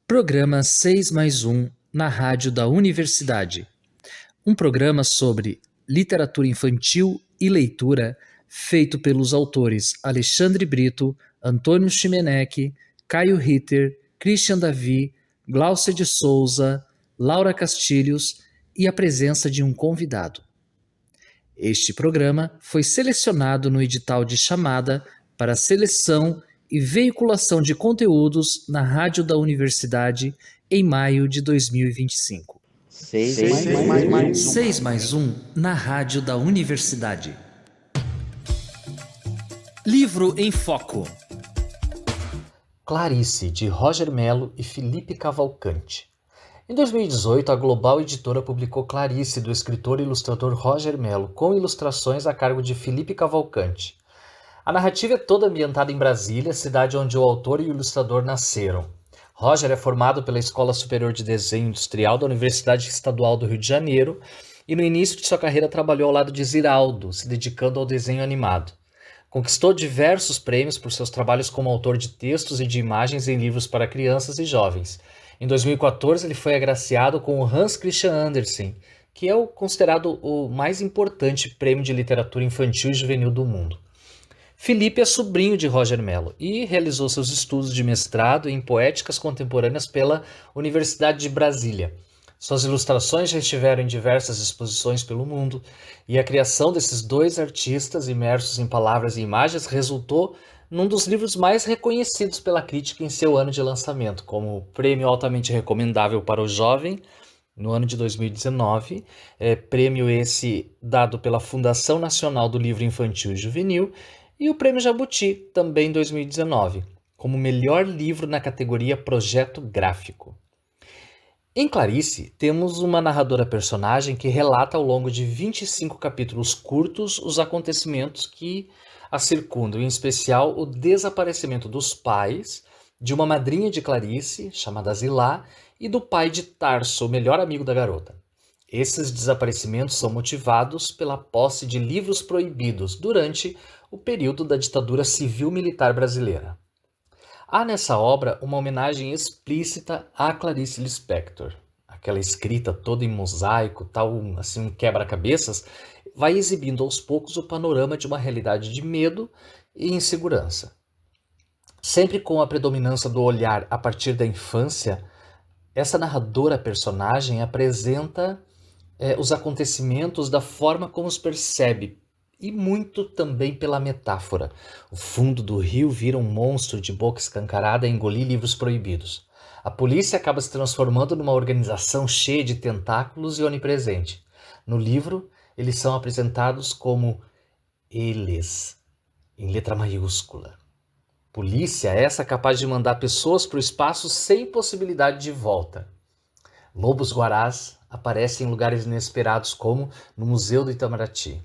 Programa 6 mais 1 na Rádio da Universidade. Um programa sobre literatura infantil e leitura feito pelos autores Alexandre Brito, Antônio Chimenec, Caio Ritter, Christian Davi, Gláucia de Souza, Laura Castilhos e a presença de um convidado. Este programa foi selecionado no edital de chamada para seleção e veiculação de conteúdos na Rádio da Universidade em maio de 2025. 6 mais 1 na Rádio da Universidade. Livro em Foco. Clarice, de Roger Mello e Felipe Cavalcante. Em 2018, a Global Editora publicou Clarice, do escritor e ilustrador Roger Mello, com ilustrações a cargo de Felipe Cavalcante. A narrativa é toda ambientada em Brasília, cidade onde o autor e o ilustrador nasceram. Roger é formado pela Escola Superior de Desenho Industrial da Universidade Estadual do Rio de Janeiro e no início de sua carreira trabalhou ao lado de Ziraldo, se dedicando ao desenho animado. Conquistou diversos prêmios por seus trabalhos como autor de textos e de imagens em livros para crianças e jovens. Em 2014, ele foi agraciado com o Hans Christian Andersen, que é considerado o mais importante prêmio de literatura infantil e juvenil do mundo. Felipe é sobrinho de Roger Mello e realizou seus estudos de mestrado em poéticas contemporâneas pela Universidade de Brasília. Suas ilustrações já estiveram em diversas exposições pelo mundo, e a criação desses dois artistas imersos em palavras e imagens resultou num dos livros mais reconhecidos pela crítica em seu ano de lançamento, como o Prêmio Altamente Recomendável para o Jovem, no ano de 2019, prêmio esse dado pela Fundação Nacional do Livro Infantil e Juvenil, e o Prêmio Jabuti, também em 2019, como melhor livro na categoria Projeto Gráfico. Em Clarice, temos uma narradora-personagem que relata ao longo de 25 capítulos curtos os acontecimentos que a circundam, em especial o desaparecimento dos pais, de uma madrinha de Clarice, chamada Zilá, e do pai de Tarso, o melhor amigo da garota. Esses desaparecimentos são motivados pela posse de livros proibidos durante o período da ditadura civil-militar brasileira. Há nessa obra uma homenagem explícita a Clarice Lispector. Aquela escrita toda em mosaico, tal assim um quebra-cabeças, vai exibindo aos poucos o panorama de uma realidade de medo e insegurança. Sempre com a predominância do olhar a partir da infância, essa narradora personagem apresenta os acontecimentos da forma como os percebe, e muito também pela metáfora. O fundo do rio vira um monstro de boca escancarada a engolir livros proibidos. A polícia acaba se transformando numa organização cheia de tentáculos e onipresente. No livro, eles são apresentados como eles, em letra maiúscula. Polícia é essa capaz de mandar pessoas para o espaço sem possibilidade de volta. Lobos-guarás aparecem em lugares inesperados, como no Museu do Itamaraty.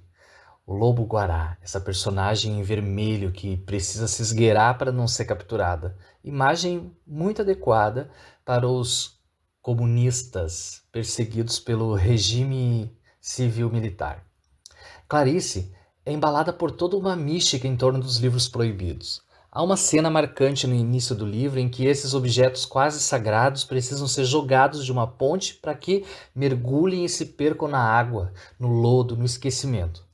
O lobo-guará, essa personagem em vermelho que precisa se esgueirar para não ser capturada. Imagem muito adequada para os comunistas perseguidos pelo regime civil-militar. Clarice é embalada por toda uma mística em torno dos livros proibidos. Há uma cena marcante no início do livro em que esses objetos quase sagrados precisam ser jogados de uma ponte para que mergulhem e se percam na água, no lodo, no esquecimento.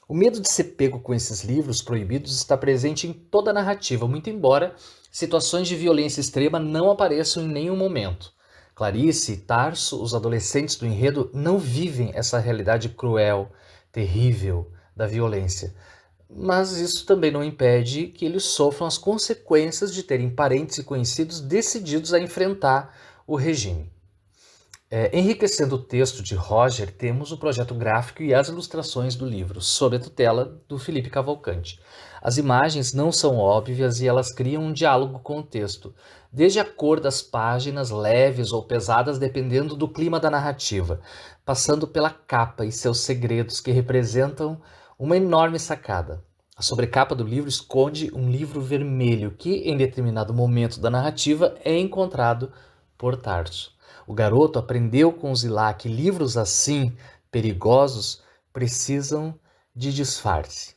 O medo de ser pego com esses livros proibidos está presente em toda a narrativa, muito embora situações de violência extrema não apareçam em nenhum momento. Clarice e Tarso, os adolescentes do enredo, não vivem essa realidade cruel, terrível da violência. Mas isso também não impede que eles sofram as consequências de terem parentes e conhecidos decididos a enfrentar o regime. Enriquecendo o texto de Roger, temos o projeto gráfico e as ilustrações do livro, sob a tutela do Felipe Cavalcante. As imagens não são óbvias e elas criam um diálogo com o texto, desde a cor das páginas, leves ou pesadas, dependendo do clima da narrativa, passando pela capa e seus segredos, que representam uma enorme sacada. A sobrecapa do livro esconde um livro vermelho que, em determinado momento da narrativa, é encontrado por Tarso. O garoto aprendeu com Zilá que livros assim, perigosos, precisam de disfarce.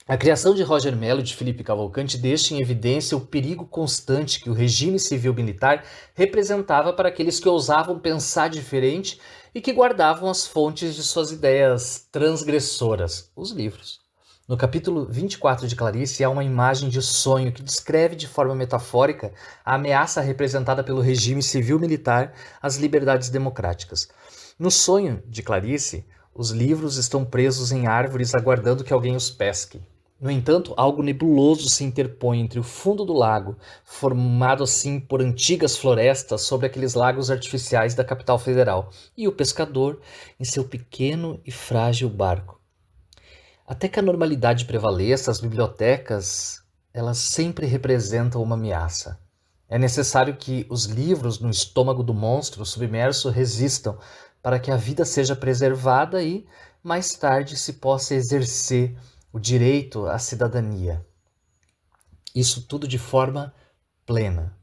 A criação de Roger Mello e de Felipe Cavalcanti deixa em evidência o perigo constante que o regime civil-militar representava para aqueles que ousavam pensar diferente e que guardavam as fontes de suas ideias transgressoras, os livros. No capítulo 24 de Clarice há uma imagem de sonho que descreve de forma metafórica a ameaça representada pelo regime civil-militar às liberdades democráticas. No sonho de Clarice, os livros estão presos em árvores aguardando que alguém os pesque. No entanto, algo nebuloso se interpõe entre o fundo do lago, formado assim por antigas florestas sobre aqueles lagos artificiais da capital federal, e o pescador em seu pequeno e frágil barco. Até que a normalidade prevaleça, as bibliotecas, elas sempre representam uma ameaça. É necessário que os livros no estômago do monstro submerso resistam para que a vida seja preservada e, mais tarde, se possa exercer o direito à cidadania. Isso tudo de forma plena.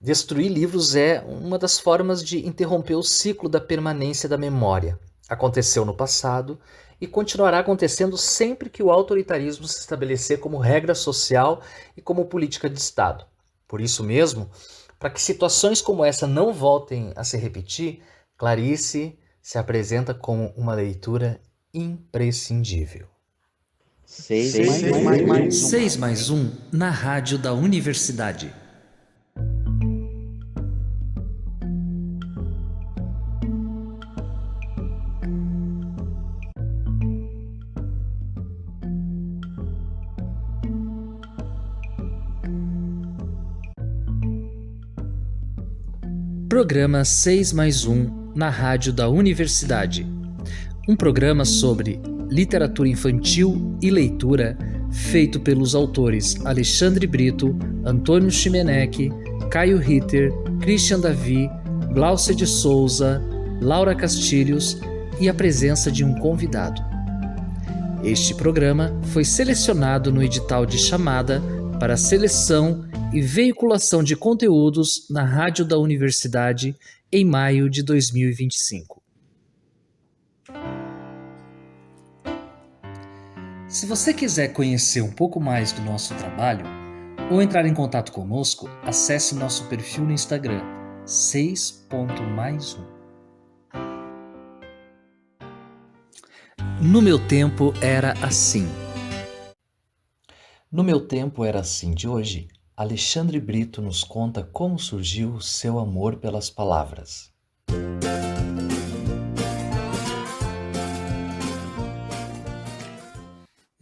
Destruir livros é uma das formas de interromper o ciclo da permanência da memória. Aconteceu no passado e continuará acontecendo sempre que o autoritarismo se estabelecer como regra social e como política de Estado. Por isso mesmo, para que situações como essa não voltem a se repetir, Clarice se apresenta como uma leitura imprescindível. 6 mais um na rádio da universidade. Programa 6 mais um na rádio da universidade. Um programa sobre literatura infantil e leitura feito pelos autores Alexandre Brito, Antônio Chimenec, Caio Ritter, Christian Davi, Glaucia de Souza, Laura Castilhos e a presença de um convidado. Este programa foi selecionado no edital de chamada para seleção e veiculação de conteúdos na rádio da universidade em maio de 2025. Se você quiser conhecer um pouco mais do nosso trabalho ou entrar em contato conosco, acesse nosso perfil no Instagram, 6.mais1. No meu tempo era assim. No meu tempo era assim de hoje, Alexandre Brito nos conta como surgiu o seu amor pelas palavras.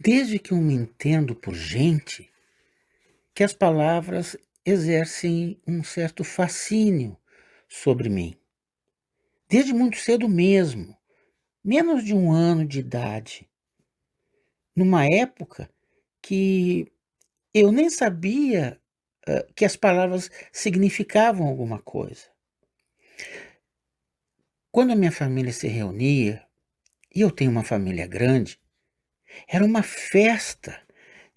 Desde que eu me entendo por gente, que as palavras exercem um certo fascínio sobre mim. Desde muito cedo mesmo, menos de 1 ano de idade, numa época que eu nem sabia que as palavras significavam alguma coisa. Quando a minha família se reunia, e eu tenho uma família grande, era uma festa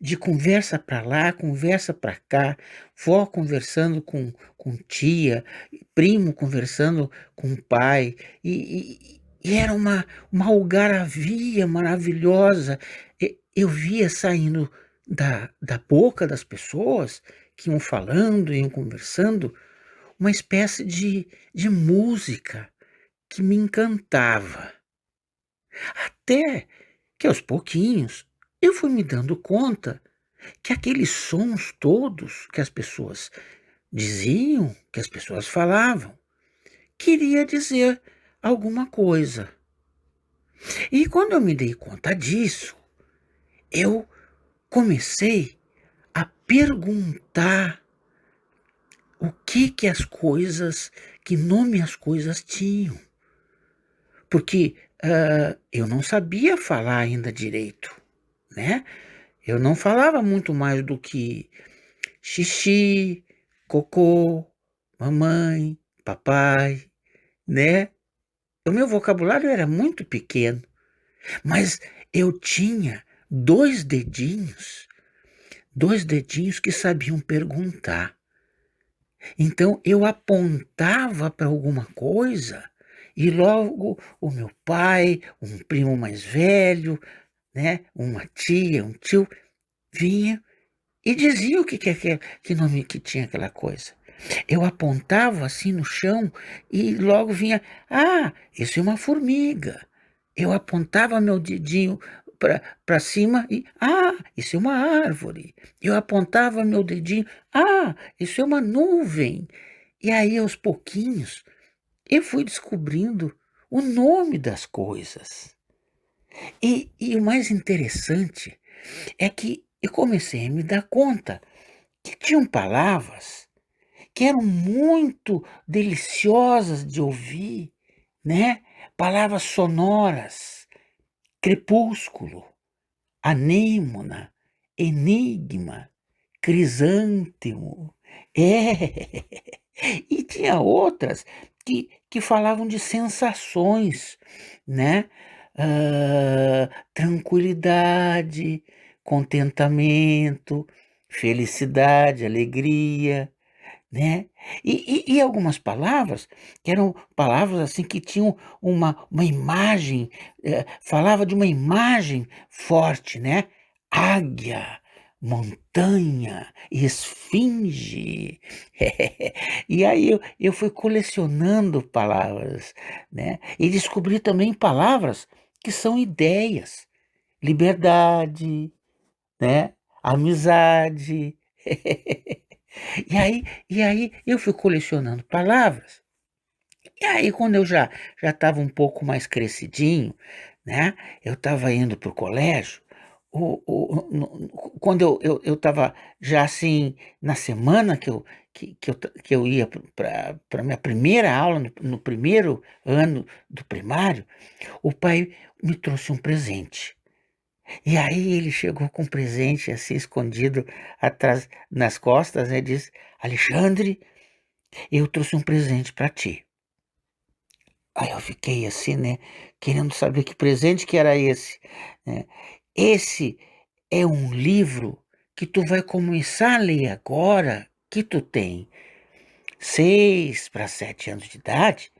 de conversa para lá, conversa para cá, vó conversando com tia, primo conversando com pai, e era uma algaravia maravilhosa. Eu via saindo da boca das pessoas que iam falando, iam conversando, uma espécie de música que me encantava. Até que aos pouquinhos eu fui me dando conta que aqueles sons todos que as pessoas diziam, que as pessoas falavam, queria dizer alguma coisa. E quando eu me dei conta disso, eu comecei a perguntar o que as coisas, que nome as coisas tinham. Porque eu não sabia falar ainda direito, né? Eu não falava muito mais do que xixi, cocô, mamãe, papai, né? O meu vocabulário era muito pequeno, mas eu tinha dois dedinhos que sabiam perguntar. Então eu apontava para alguma coisa e logo o meu pai, um primo mais velho, né, uma tia, um tio, vinham e diziam o que nome que tinha aquela coisa. Eu apontava assim no chão e logo vinha: "Ah, isso é uma formiga". Eu apontava meu dedinho para cima e: "Ah, isso é uma árvore". Eu apontava meu dedinho: "Ah, isso é uma nuvem". E aí, aos pouquinhos, eu fui descobrindo o nome das coisas. E o mais interessante é que eu comecei a me dar conta que tinham palavras que eram muito deliciosas de ouvir, né, palavras sonoras: crepúsculo, anêmona, enigma, crisântemo. É, e tinha outras que falavam de sensações, né, tranquilidade, contentamento, felicidade, alegria, né. E algumas palavras, que eram palavras, assim, que tinham uma imagem, falava de uma imagem forte, né. Águia, montanha, esfinge. E aí eu fui colecionando palavras, né, e descobri também palavras que são ideias: liberdade, né, amizade. E aí eu fui colecionando palavras, e aí quando eu já estava um pouco mais crescidinho, né, eu estava indo para o colégio, quando eu estava já, assim, na semana que eu ia para minha primeira aula, no primeiro ano do primário, o pai me trouxe um presente. E aí ele chegou com um presente, assim, escondido atrás nas costas, né, disse: "Alexandre, eu trouxe um presente para ti". Aí eu fiquei assim, né, querendo saber que presente que era esse, né. "Esse é um livro que tu vai começar a ler agora, que tu tem 6 para 7 anos de idade,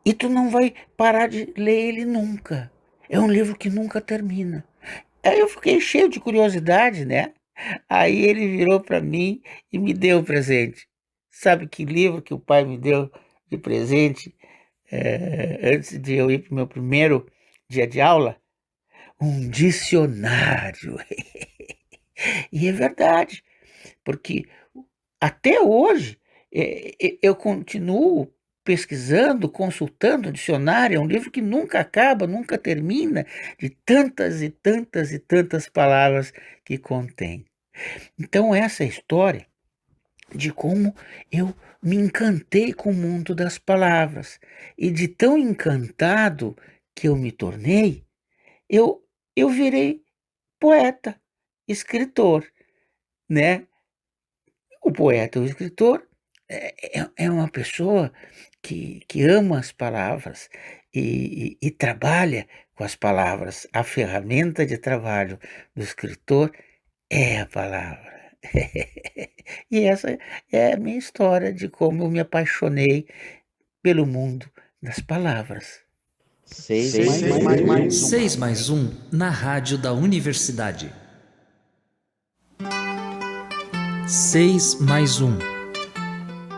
e tu não vai parar de ler ele nunca. É um livro que nunca termina". Aí eu fiquei cheio de curiosidade, né. Aí ele virou para mim e me deu o presente. Sabe que livro que o pai me deu de presente, antes de eu ir para o meu primeiro dia de aula? Um dicionário. E é verdade, porque até hoje, eu continuo pesquisando, consultando o dicionário, é um livro que nunca acaba, nunca termina, de tantas e tantas e tantas palavras que contém. Então essa história de como eu me encantei com o mundo das palavras, e de tão encantado que eu me tornei, eu eu virei poeta, escritor, né. O poeta, o escritor é uma pessoa que ama as palavras e trabalha com as palavras. A ferramenta de trabalho do escritor é a palavra. E essa é a minha história de como eu me apaixonei pelo mundo das palavras. 6 mais 6 mais um na rádio da universidade. 6 mais um.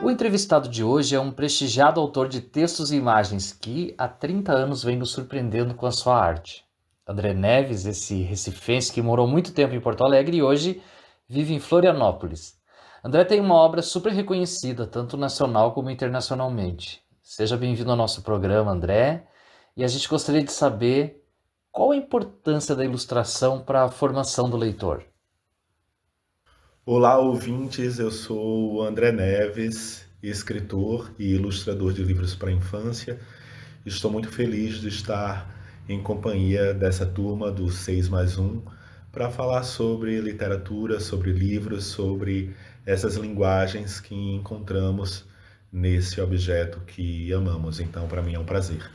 O entrevistado de hoje é um prestigiado autor de textos e imagens que há 30 anos vem nos surpreendendo com a sua arte. André Neves, esse recifense que morou muito tempo em Porto Alegre e hoje vive em Florianópolis. André tem uma obra super reconhecida, tanto nacional como internacionalmente. Seja bem-vindo ao nosso programa, André. E a gente gostaria de saber qual a importância da ilustração para a formação do leitor. Olá, ouvintes. Eu sou o André Neves, escritor e ilustrador de livros para a infância. Estou muito feliz de estar em companhia dessa turma do 6 mais 1 para falar sobre literatura, sobre livros, sobre essas linguagens que encontramos nesse objeto que amamos. Então, para mim é um prazer.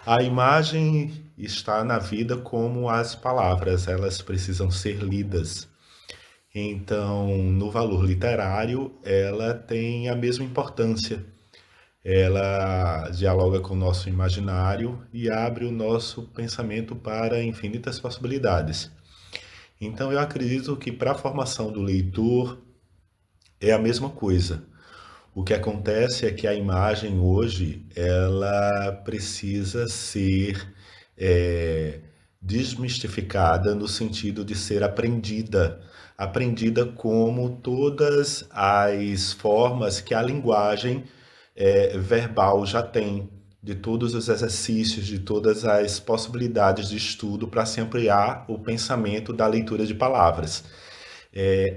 A imagem está na vida como as palavras, elas precisam ser lidas. Então, no valor literário, ela tem a mesma importância. Ela dialoga com o nosso imaginário e abre o nosso pensamento para infinitas possibilidades. Então, eu acredito que para a formação do leitor é a mesma coisa. O que acontece é que a imagem hoje ela precisa ser é, desmistificada no sentido de ser aprendida, aprendida como todas as formas que a linguagem verbal já tem, de todos os exercícios, de todas as possibilidades de estudo para se ampliar o pensamento da leitura de palavras.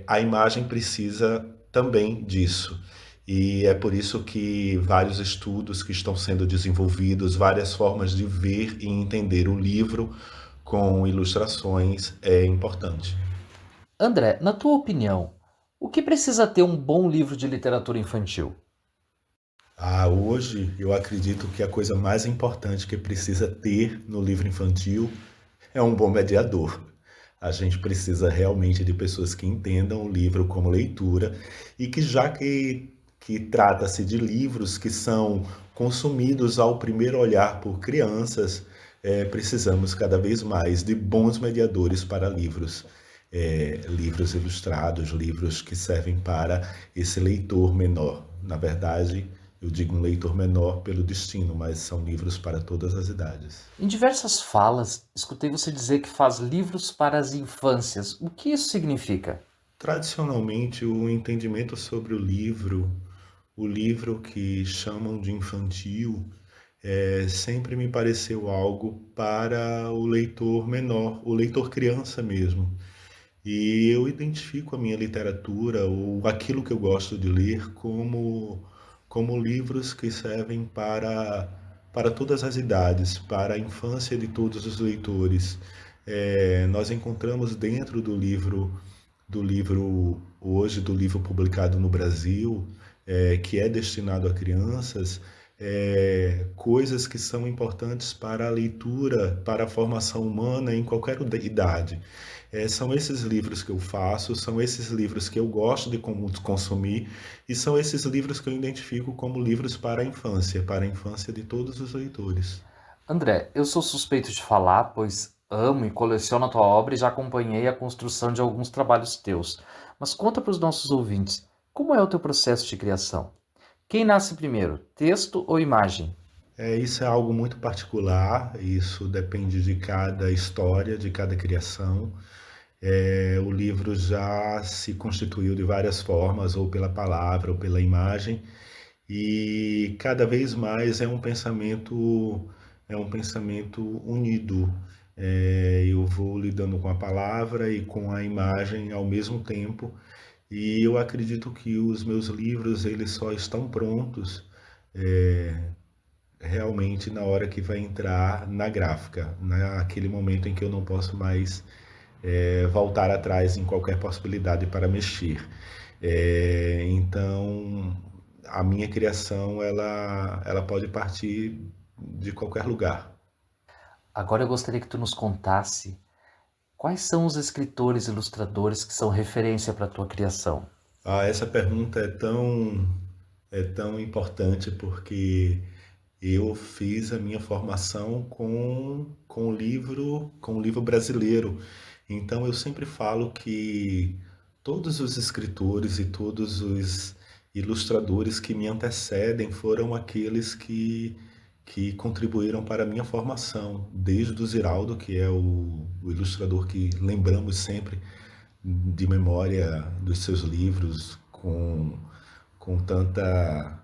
A imagem precisa também disso. E é por isso que vários estudos que estão sendo desenvolvidos, várias formas de ver e entender o livro com ilustrações é importante. André, na tua opinião, o que precisa ter um bom livro de literatura infantil? Hoje eu acredito que a coisa mais importante que precisa ter no livro infantil é um bom mediador. A gente precisa realmente de pessoas que entendam o livro como leitura e que já que trata-se de livros que são consumidos ao primeiro olhar por crianças, precisamos cada vez mais de bons mediadores para livros. Livros ilustrados, livros que servem para esse leitor menor. Na verdade, eu digo um leitor menor pelo destino, mas são livros para todas as idades. Em diversas falas, escutei você dizer que faz livros para as infâncias. O que isso significa? Tradicionalmente, o entendimento sobre o livro que chamam de infantil, sempre me pareceu algo para o leitor menor, o leitor criança mesmo. E eu identifico a minha literatura ou aquilo que eu gosto de ler como livros que servem para todas as idades, para a infância de todos os leitores. Nós encontramos dentro do livro hoje, do livro publicado no Brasil, que é destinado a crianças, coisas que são importantes para a leitura, para a formação humana em qualquer idade. São esses livros que eu faço, são esses livros que eu gosto de consumir e são esses livros que eu identifico como livros para a infância de todos os leitores. André, eu sou suspeito de falar, pois amo e coleciono a tua obra e já acompanhei a construção de alguns trabalhos teus. Mas conta para os nossos ouvintes, como é o teu processo de criação? Quem nasce primeiro, texto ou imagem? Isso é algo muito particular, isso depende de cada história, de cada criação. O livro já se constituiu de várias formas, ou pela palavra, ou pela imagem, e cada vez mais é um pensamento unido. Eu vou lidando com a palavra e com a imagem ao mesmo tempo, e eu acredito que os meus livros eles só estão prontos realmente na hora que vai entrar na gráfica, naquele momento em que eu não posso mais voltar atrás em qualquer possibilidade para mexer. Então, a minha criação ela pode partir de qualquer lugar. Agora eu gostaria que tu nos contasse quais são os escritores e ilustradores que são referência para a tua criação. Essa pergunta é tão importante porque eu fiz a minha formação com o livro brasileiro. Então eu sempre falo que todos os escritores e todos os ilustradores que me antecedem foram aqueles que contribuíram para a minha formação, desde o Ziraldo, que é o ilustrador que lembramos sempre de memória dos seus livros com tanta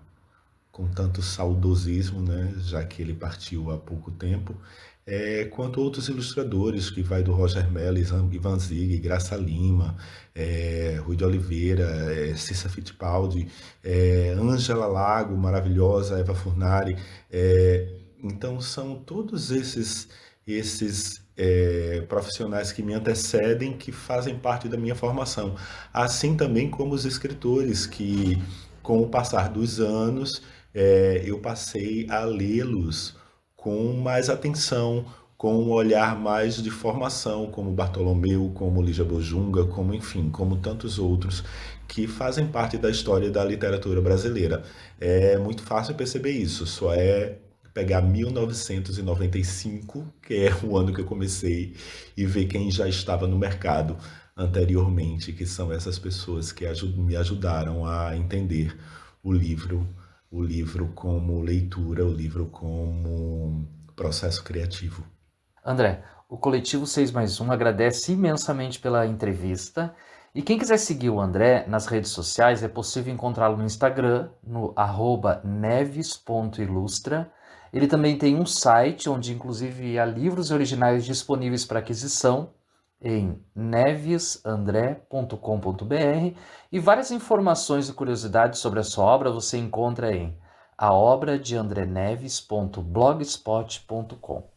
com tanto saudosismo, né, já que ele partiu há pouco tempo, quanto outros ilustradores, que vai do Roger Mello, Ivan Zig, Graça Lima, Rui de Oliveira, Cissa Fittipaldi, Ângela Lago, maravilhosa, Eva Furnari. Então são todos esses profissionais que me antecedem, que fazem parte da minha formação. Assim também como os escritores que, com o passar dos anos, eu passei a lê-los com mais atenção, com um olhar mais de formação, como Bartolomeu, como Lígia Bojunga, como enfim, como tantos outros que fazem parte da história da literatura brasileira. É muito fácil perceber isso, só é pegar 1995, que é o ano que eu comecei, e ver quem já estava no mercado anteriormente, que são essas pessoas que me ajudaram a entender o livro, o livro como leitura, o livro como processo criativo. André, o Coletivo 6+1 agradece imensamente pela entrevista. E quem quiser seguir o André nas redes sociais, é possível encontrá-lo no Instagram, no @neves.ilustra. Ele também tem um site, onde inclusive há livros originais disponíveis para aquisição, em nevesandré.com.br, e várias informações e curiosidades sobre a sua obra você encontra em aobradeandreneves.blogspot.com.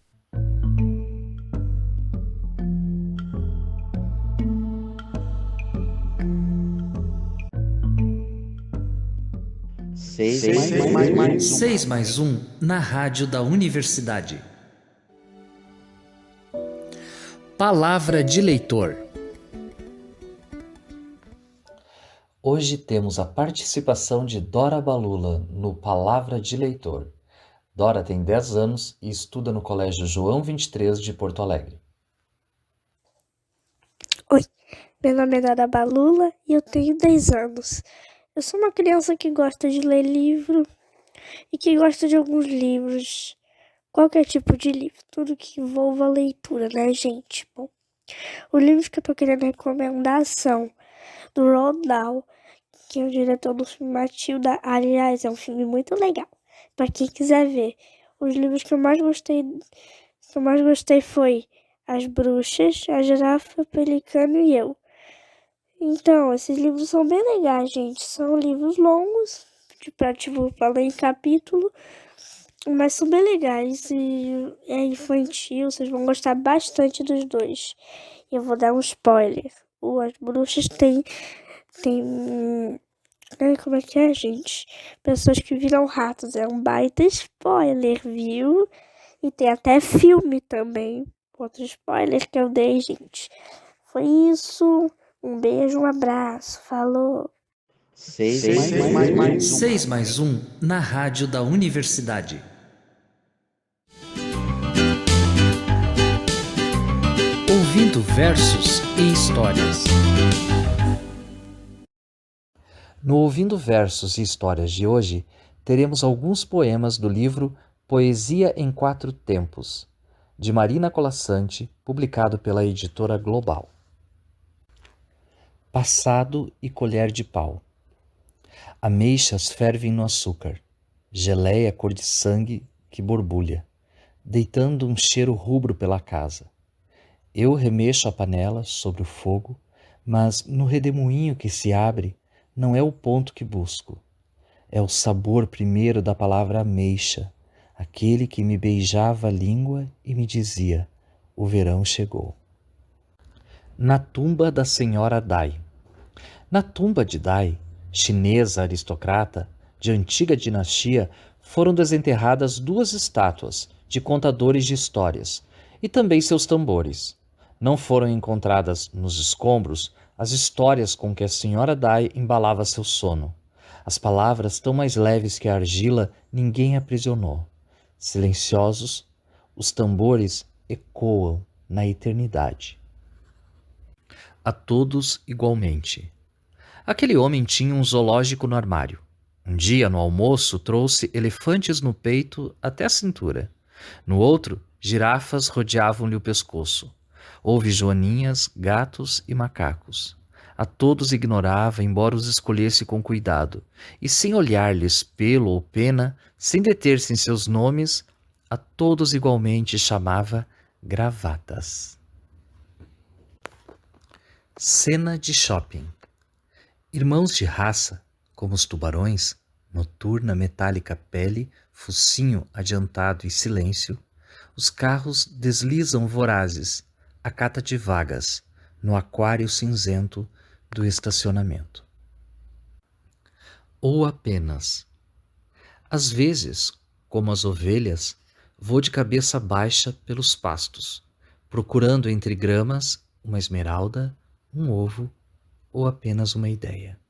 Seis mais um na rádio da universidade. Palavra de leitor. Hoje temos a participação de Dora Balula no Palavra de Leitor. Dora tem 10 anos e estuda no Colégio João 23 de Porto Alegre. Oi, meu nome é Dora Balula e eu tenho 10 anos. Eu sou uma criança que gosta de ler livro e que gosta de alguns livros, qualquer tipo de livro, tudo que envolva leitura, né, gente? Bom, os livros que eu tô querendo recomendar são do Roald Dahl, que é o diretor do filme Matilda. Aliás, é um filme muito legal, pra quem quiser ver. Os livros que eu mais gostei foi As Bruxas, A Girafa, o Pelicano e Eu. Então, esses livros são bem legais, gente. São livros longos, pra ler em capítulo, mas são bem legais e é infantil. Vocês vão gostar bastante dos dois. E eu vou dar um spoiler. As Bruxas tem... Como é que é, gente? Pessoas que viram ratos. É um baita spoiler, viu? E tem até filme também. Outro spoiler que eu dei, gente. Foi isso. Um beijo, um abraço. Falou. 6+1 na rádio da universidade. Ouvindo versos e histórias. No Ouvindo Versos e Histórias de hoje, teremos alguns poemas do livro Poesia em 4 Tempos, de Marina Colasanti, publicado pela editora Global. Passado e colher de pau. Ameixas fervem no açúcar, geleia cor de sangue que borbulha, deitando um cheiro rubro pela casa. Eu remexo a panela sobre o fogo, mas no redemoinho que se abre, não é o ponto que busco. É o sabor primeiro da palavra ameixa, aquele que me beijava a língua e me dizia: o verão chegou. Na tumba da senhora Dai. Na tumba de Dai, chinesa aristocrata, de antiga dinastia, foram desenterradas 2 estátuas de contadores de histórias e também seus tambores. Não foram encontradas nos escombros as histórias com que a senhora Dai embalava seu sono. As palavras tão mais leves que a argila ninguém aprisionou. Silenciosos, os tambores ecoam na eternidade. A todos igualmente. Aquele homem tinha um zoológico no armário. Um dia, no almoço, trouxe elefantes no peito até a cintura. No outro, girafas rodeavam-lhe o pescoço. Houve joaninhas, gatos e macacos. A todos ignorava, embora os escolhesse com cuidado, e sem olhar-lhes pelo ou pena, sem deter-se em seus nomes, a todos igualmente chamava gravatas. Cena de shopping. Irmãos de raça, como os tubarões, noturna metálica pele, focinho adiantado e silêncio, os carros deslizam vorazes, a cata de vagas, no aquário cinzento do estacionamento. Ou apenas. Às vezes, como as ovelhas, vou de cabeça baixa pelos pastos, procurando entre gramas uma esmeralda, um ovo ou apenas uma ideia.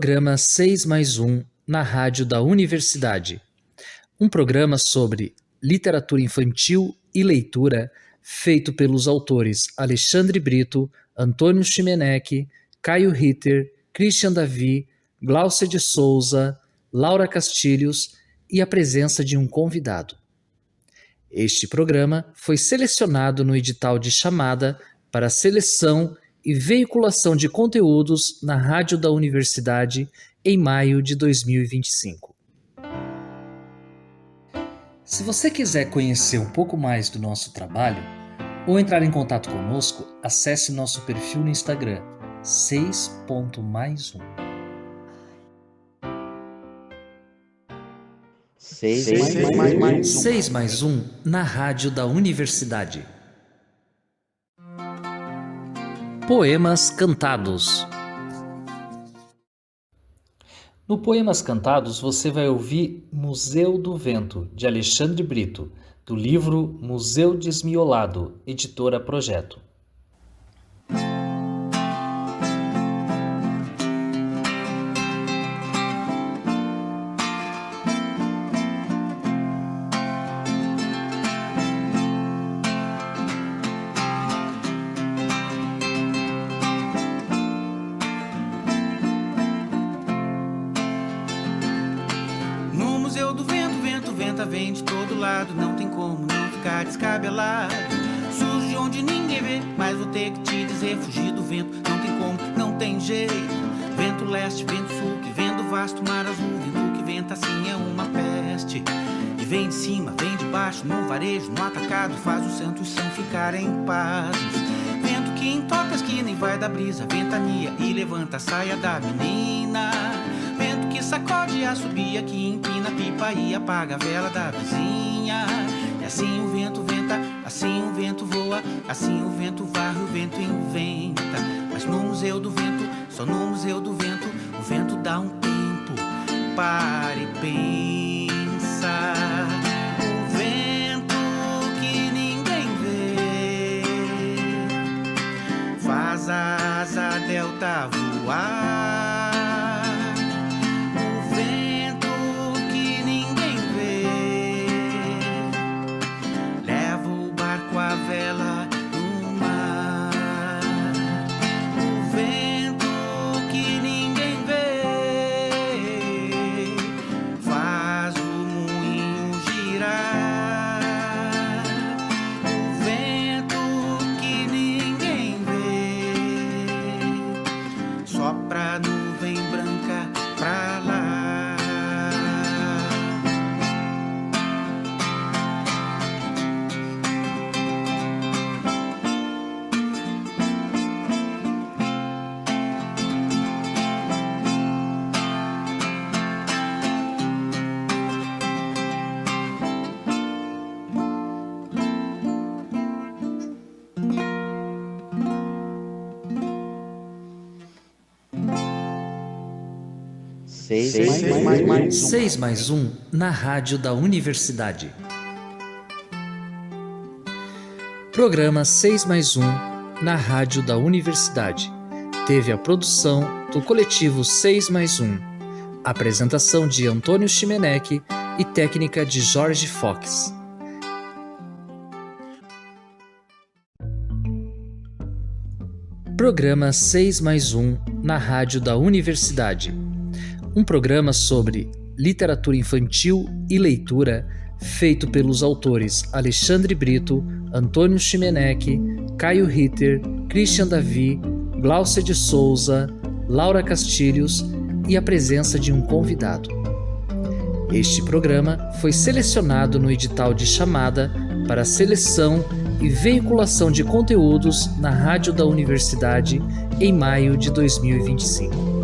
Programa 6+1 na Rádio da Universidade. Um programa sobre literatura infantil e leitura feito pelos autores Alexandre Brito, Antônio Chimenec, Caio Ritter, Christian Davi, Glaucia de Souza, Laura Castilhos e a presença de um convidado. Este programa foi selecionado no edital de chamada para seleção e veiculação de conteúdos na Rádio da Universidade em maio de 2025. Se você quiser conhecer um pouco mais do nosso trabalho ou entrar em contato conosco, acesse nosso perfil no Instagram 6.mais1. 6+1 na Rádio da Universidade. Poemas cantados. No Poemas Cantados você vai ouvir Museu do Vento, de Alexandre Brito, do livro Museu Desmiolado, editora Projeto. Vem de todo lado, não tem como não ficar descabelado. Surge onde ninguém vê, mas vou ter que te dizer, fugir do vento, não tem como, não tem jeito. Vento leste, vento sul, que vem do vasto mar azul, vento que venta assim é uma peste. E vem de cima, vem de baixo, no varejo, no atacado, faz o santo e são ficarem pasmos. Vento que entope a esquina e vai da brisa, ventania e levanta a saia da menina. Vento que sacode a subia, que empina a pipa e apaga a vela da vizinha. E assim o vento venta, assim o vento voa, assim o vento varre, o vento inventa. Mas no museu do vento, só no museu do vento, o vento dá um tempo, para e pensa. O vento que ninguém vê faz a asa delta voar. Seis mais um na Rádio da Universidade. Programa 6+1 na Rádio da Universidade. Teve a produção do coletivo 6+1. Apresentação de Antônio Chimenec e técnica de Jorge Fox. Programa 6+1 na Rádio da Universidade. Um programa sobre literatura infantil e leitura feito pelos autores Alexandre Brito, Antônio Chimenec, Caio Ritter, Christian Davi, Glaucia de Souza, Laura Castilhos e a presença de um convidado. Este programa foi selecionado no edital de chamada para seleção e veiculação de conteúdos na Rádio da Universidade em maio de 2025.